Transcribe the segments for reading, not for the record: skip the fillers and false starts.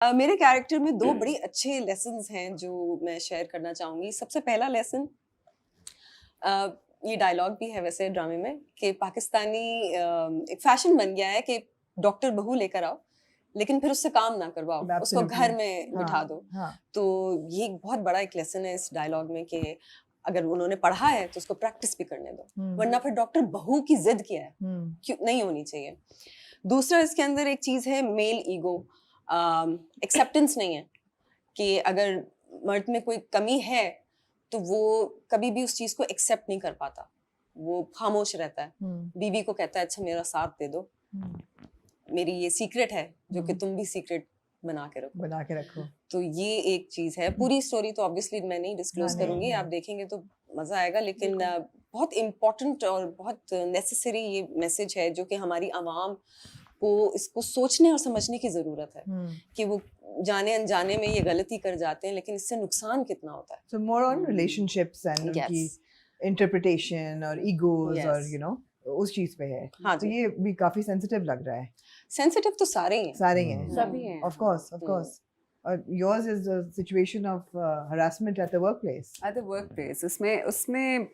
मेरे कैरेक्टर में 2 बड़ी अच्छे लेसन्स हैं जो मैं शेयर करना चाहूँगी। सबसे पहला लेसन ये डायलॉग भी है वैसे ड्रामे में कि पाकिस्तानी एक फैशन बन गया है कि डॉक्टर बहू लेकर आओ, लेकिन फिर उससे काम ना करवाओ, उसको Absolutely. घर में बिठा हाँ, दो। हाँ, तो ये एक बहुत बड़ा एक लेसन है इस डायलॉग में कि अगर उन्होंने पढ़ा है तो उसको प्रैक्टिस भी करने दो, वरना फिर डॉक्टर बहू की जिद क्या है, क्यों नहीं होनी चाहिए। दूसरा इसके अंदर एक चीज़ है मेल ईगो, एक्सेप्टेंस नहीं है कि अगर मर्द में कोई कमी है तो वो कभी भी उस चीज़ को एक्सेप्ट नहीं कर पाता, वो खामोश रहता है। बीवी को कहता है अच्छा मेरा साथ दे दो, मेरी ये सीक्रेट है जो कि तुम भी सीक्रेट बना के रखो। तो ये एक चीज़ है। पूरी स्टोरी तो ऑब्वियसली मैं नहीं डिस्क्लोज करूंगी, आप देखेंगे तो मज़ा आएगा, लेकिन बहुत इम्पोर्टेंट और बहुत नेसेसरी ये मैसेज है जो कि हमारी आवाम को इसको सोचने और समझने की ज़रूरत है कि वो जाने अनजाने में ये गलती कर जाते हैं, लेकिन इससे नुकसान कितना होता है। So more on relationships and उनकी interpretation और egos और उस चीज पे है। हाँ तो जी। ये भी काफी सेंसिटिव लग रहा है। सेंसिटिव तो सारे ही हैं। सारे ही हैं। सभी हैं। Of course. और yours is a situation of harassment at the workplace. At the workplace, उसमें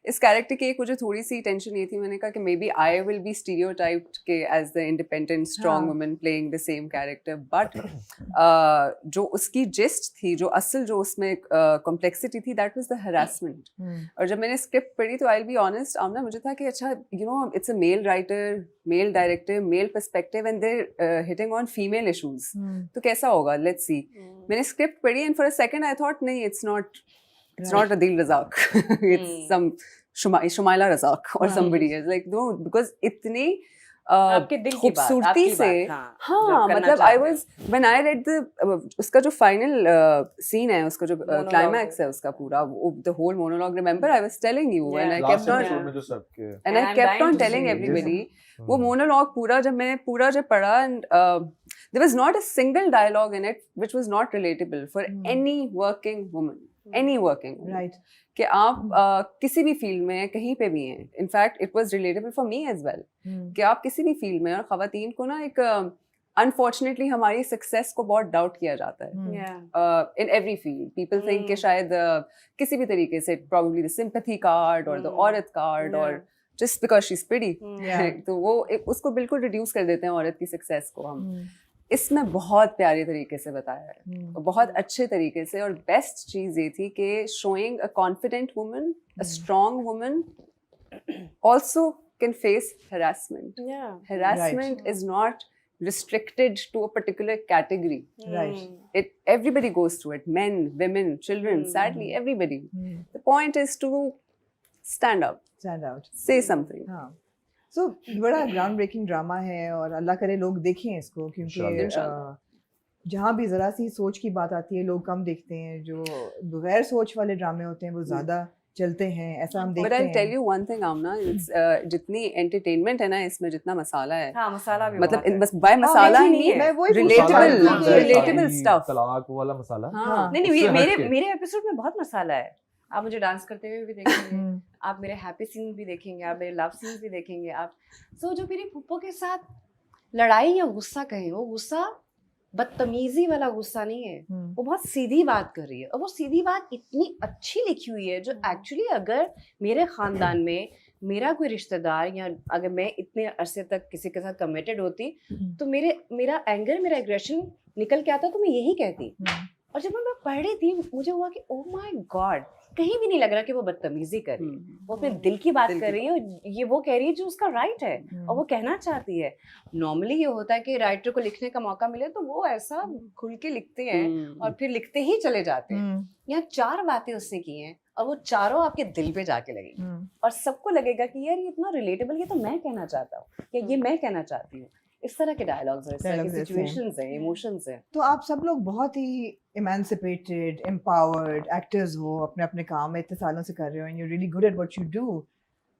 इस कैरेक्टर की एक मुझे थोड़ी सी टेंशन ये थी, मैंने कहा कि maybe I will be stereotyped के as the independent strong woman playing the same character, but जो उसकी जिस्ट थी, जो असल जो उसमें कॉम्प्लेक्सिटी थी, दैट वाज द हरासमेंट। और जब मैंने स्क्रिप्ट पढ़ी तो I will be honest Aamna, मुझे था कि अच्छा it's a male writer, male director, male perspective and their hitting on female issues, तो कैसा होगा, लेट्स सी। मैंने स्क्रिप्ट पढ़ी and for a second I thought नहीं, it's not Adil Razak, it's some Shumaila Razak or somebody else, like no, because इतनी आपके दिल की बात, खूबसूरती आपकी से, बात, हाँ मतलब I was when I read the उसका जो फाइनल सीन है, उसका जो क्लाइमैक्स है उसका पूरा, the whole monologue, remember I was telling you and I kept on telling everybody, वो मोनोलॉग पूरा जब पढ़ा, and there was not a single dialogue in it which was not relatable for any working woman, any working woman. Right. कि आप किसी भी field में कहीं पे भी हैं, in fact it was relatable for me as well, कि आप किसी भी फील्ड में, और ख़वातीन को ना एक अनफॉर्चुनेटली हमारी सक्सेस को बहुत डाउट किया जाता है in every field. People think कि शायद किसी भी तरीके से प्रोबेबली द सिंपैथी कार्ड और द औरत कार्ड और just because she is pretty, तो वो उसको बिल्कुल रिड्यूस कर देते हैं औरत की सक्सेस को। हम इसमें बहुत प्यारे तरीके से बताया है, बहुत अच्छे तरीके से, और बेस्ट चीज़ ये थी कि showing a confident woman, a strong woman also can face harassment. Harassment is not restricted to a particular category. Right. Everybody goes through it, men, women, children, sadly everybody. The point is to stand out, say something. हाँ. So बड़ा ground breaking drama है, और अल्लाह करे लोग देखें इसको, क्योंकि जहाँ भी ज़रा सी सोच की बात आती है लोग कम देखते हैं, जो बगैर सोच वाले ड्रामे होते हैं वो ज़्यादा चलते हैं, ऐसा हम देखते हैं। But I'll tell you one thing, Amna, जितनी एंटरटेनमेंट है ना इसमें, जितना मसाला है, हाँ, मसाला भी मतलब बस बाय मसाला ही नहीं है, रिलेटेबल स्टफ, तलाक वाला मसाला। नहीं, मेरे एपिसोड में बहुत मसाला है। आप मुझे डांस करते हुए भी देखेंगे, आप मेरे हैप्पी सीन भी देखेंगे, आप मेरे लव सीन भी देखेंगे, आप जो मेरी फूफो के साथ लड़ाई या गुस्सा कहें, वो गुस्सा बदतमीजी वाला गुस्सा नहीं है, वो बहुत सीधी बात कर रही है, और वो सीधी बात इतनी अच्छी लिखी हुई है जो एक्चुअली अगर मेरे खानदान में मेरा कोई रिश्तेदार, या अगर मैं इतने अरसे तक किसी के साथ कमिटेड होती तो मेरा एंगर, मेरा एग्रेशन निकल के आता तो मैं यही कहती। और जब मैं पढ़ रही थी मुझे हुआ कि ओह माय गॉड, कहीं भी नहीं लग रहा कि वो बदतमीजी कर रही है, वो अपने दिल की बात कर रही है, और ये वो कह रही है जो उसका राइट है और वो कहना चाहती है। नॉर्मली ये होता है कि राइटर को लिखने का मौका मिले तो वो ऐसा खुल के लिखते हैं और फिर लिखते ही चले जाते हैं। यहाँ 4 बातें उसने की हैं और वो चारों आपके दिल पे जाके लगेगी, और सबको लगेगा कि यार ये इतना रिलेटेबल, ये तो मैं कहना चाहता हूँ, या ये मैं कहना चाहती हूँ। इस तरह के डायलॉग्स हैं, इस तरह के सिचुएशंस हैं, इमोशंस हैं। तो आप सब लोग बहुत ही इमेंसिपेटेड, एम्पावर्ड एक्टर्स हो, अपने अपने काम में इतने सालों से कर रहे हो, and you really good at what you do.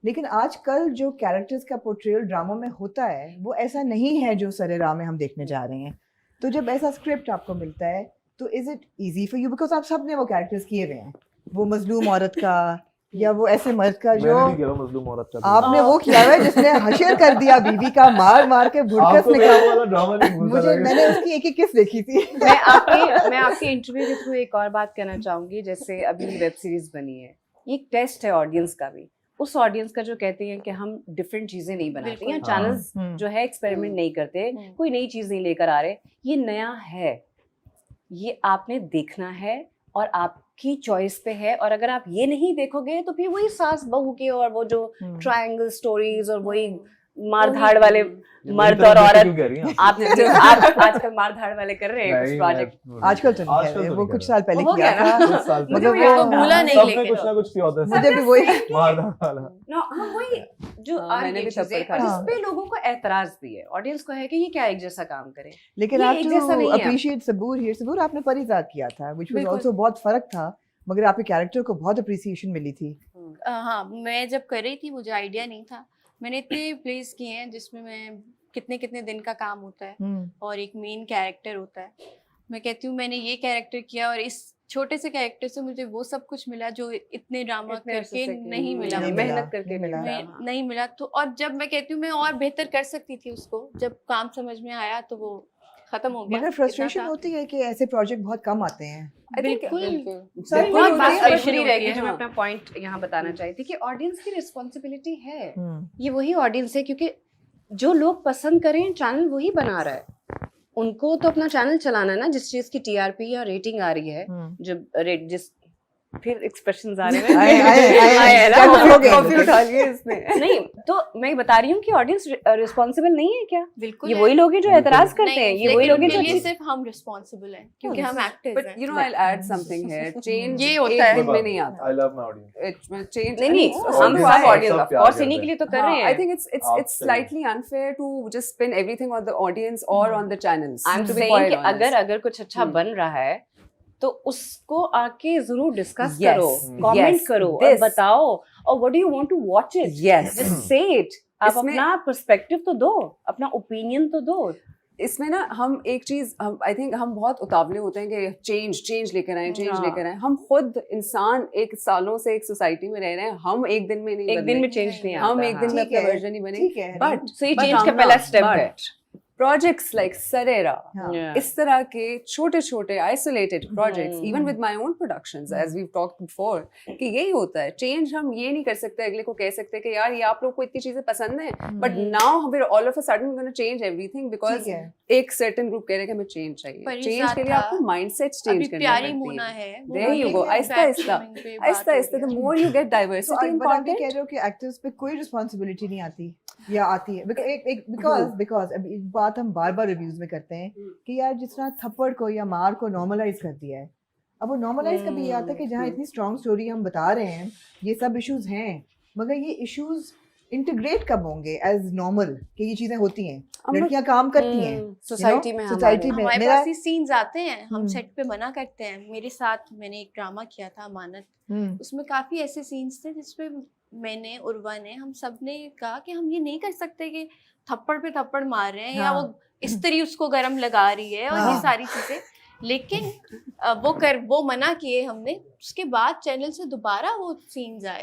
लेकिन आजकल जो कैरेक्टर्स का पोर्ट्रेयल ड्रामा में होता है वो ऐसा नहीं है जो सरेराह में हम देखने जा रहे हैं। तो जब ऐसा स्क्रिप्ट आपको मिलता है तो is it easy for you, because आप सब ने वो कैरेक्टर्स किए हुए हैं, वो मजलूम औरत का, या वो ऐसे मर्द का जो मैंने नहीं किया वो मजलूम औरत का। आपने वो किया हुआ है जिसने हशर कर दिया बीवी का, मार मार के भुड़कस आपको निकाला। मेरा वाला ड्रामा नहीं भूलता मुझे रहेगा। मैंने उसकी एक किस देखी थी। मैं आपके इंटरव्यू के थ्रू एक और बात कहना चाहूंगी, जैसे अभी वेब सीरीज बनी है, ये एक टेस्ट है ऑडियंस का भी, उस ऑडियंस का जो कहते हैं कि हम डिफरेंट चीजें नहीं बनाते बिल्कुल। या चैनल्स जो है एक्सपेरिमेंट नहीं करते, कोई नई चीज नहीं लेकर आ रहे, ये नया है, ये आपने देखना है और आपकी चॉइस पे है। और अगर आप ये नहीं देखोगे तो फिर वही सास बहू के और वो जो ट्रायंगल स्टोरीज और वही मार धाड़ वाले मर्द और औरत, आपने जो आप आजकल मार धाड़ वाले कर रहे हैं कुछ प्रोजेक्ट, आजकल तो नहीं कर रहे, वो कुछ साल पहले हो किया गया ना? था। मुझे मतलब वो वो भूला नहीं, सबने लेकिन कुछ ना कुछ किया होता है। मुझे भी वही मारधाड़ वाला। नो हम वही जो हाँ, मैंने भी चीजें थप्पड़ और खाया। जिस पे लोगों को एतराज भी है, ऑडियंस को है कि ये क्या एक जैसा काम करे। लेकिन ये आप एक जैसा नहीं टू है। अप्रिशिएट सबूर हियर, सबूर आपने परिजात किया था व्हिच वाज बिल्कुल। आल्सो बहुत फर्क था, मगर आपके कैरेक्टर को बहुत अप्रिसिएशन मिली थी। हाँ, मैं जब कर रही थी मुझे आइडिया नहीं था, मैंने इतने प्लेस किए हैं जिसमें मैं कितने कितने दिन का काम होता है और एक मेन कैरेक्टर होता है। मैं कहती हूँ मैंने ये कैरेक्टर किया और इस छोटे से कैरेक्टर से मुझे वो सब कुछ मिला जो इतने ड्रामा करके नहीं मिला नहीं मुझे। मिला। मेहनत करके नहीं मिला। मिला। नहीं मिला तो, और जब मैं कहती हूँ मैं और बेहतर कर सकती थी उसको, जब काम समझ में आया तो वो खत्म हो गया। मगर इतना फ्रस्ट्रेशन था। होती है कि ऐसे प्रोजेक्ट बहुत कम आते हैं। बिल्कुल सारी बहुत होती बात है, अधूरी रह गई जो मैं हाँ। अपना पॉइंट यहाँ बताना चाहती थी कि ऑडियंस की रिस्पॉन्सिबिलिटी है, हम्म, ये वही ऑडियंस है, क्योंकि जो लोग पसंद करें चैनल वही बना रहा है, उनको तो अपना चैनल चलाना है ना। जिस चीज की टीआरपी या रेटिंग आ रही है, हम्म। जो जिस फिर एक्सप्रेशंस आ रहे हैं आए है ना, क्या कुछ हो गया कॉफी इनके? उठा लिए इसने। नहीं तो मैं बता रही हूँ कि ऑडियंस रिस्पॉन्सिबल नहीं है क्या? बिल्कुल ये है। वही लोग हैं जो एतराज करते नहीं, हैं, ये वही लेकिन लोग हैं उनके जो लिए चीज- सिर्फ हम रिस्पॉन्सिबल हैं क्योंकि हम एक्टर्स But हैं। you know, I'll add something here. Change ये होता एक है। दिन में नहीं आता. I love my audience. Change. नहीं नहीं, I mean, हम सब सब audience, ऑडियंस सब ऑफ प्यार कोर्स करते इन्हीं के लिए तो कर रहे I हैं। think it's Absolutely. slightly unfair to just spin everything on the audience or on the channels. I am to be saying quite कि honest. अगर कुछ अच्छा बन रहा है तो उसको आके जरूर डिस्कस Yes, करो, कमेंट yes, करो और this. बताओ, और what do you want to watch it, Yes. Just say it. आप इसमें- अपना पर्सपेक्टिव तो दो, अपना ओपिनियन तो दो। इसमें ना हम एक चीज हम आई थिंक हम बहुत उतावले होते हैं कि चेंज लेकर आए, चेंज हाँ। लेकर आए। हम खुद इंसान एक सालों से एक सोसाइटी में रह रहे हैं, हम एक दिन में नहीं एक दिन बदले। में चेंज नहीं आता। हम एक दिन में ठीक अपना है, वर्जन नहीं बने। ठीक है, बट सो ये चेंज का पहला स्टेप है। प्रोजेक्ट्स लाइक सरेरा, हाँ। इस तरह के छोटे छोटे isolated projects, even with my own productions as we talked before, कि यही होता है चेंज। हम ये नहीं कर सकते अगले को कह सकते कि यार ये आप लोग को इतनी चीजें पसंद हैं, but now we all of a sudden gonna change everything because ठीक है। एक सर्टेन ग्रुप कह रहे हैं कि हमें चेंज चाहिए। परिजात चेंज के लिए था, आपको माइंडसेट चेंज अभी करना प्यारी पड़ती मोना है। है, There you go. Aahista Aahista Aahista Aahista the more you get तो डाइवर्सिटी इन बट आप ये कह कंटेंट। रहे हो कि एक्टर्स पे कोई रिस्पॉन्सिबिलिटी नहीं आती या आती है? बिकॉज अब एक बात हम बार बार रिव्यूज में करते हैं कि यार जिस तरह थप्पड़ को या मार को नॉर्मलाइज कर दिया है, अब वो नॉर्मलाइज कभी ये आता है कि जहाँ इतनी स्ट्रॉन्ग स्टोरी हम बता रहे हैं, ये सब इश्यूज हैं, मगर ये इश्यूज इंटीग्रेट कब होंगे एज नॉर्मल कि ये चीजें होती हैं, लड़कियां काम करती हैं सोसाइटी में सोसाइटी में हमारे मेरा पास ये सीन्स आते हैं, हम हम्म। सेट पे मना करते हैं। मेरे साथ मैंने एक ड्रामा किया था अमानत, उसमें काफी ऐसे सीन्स थे जिसपे मैंने, उर्वा ने, हम सब ने कहा कि हम ये नहीं कर सकते कि थप्पड़ पे थप्पड़ मार रहे हैं या हाँ। वो इस्त्री उसको गरम लगा रही है और ये हाँ। सारी चीजें, लेकिन वो मना किए हमने। उसके बाद चैनल से दोबारा वो सीन्स आए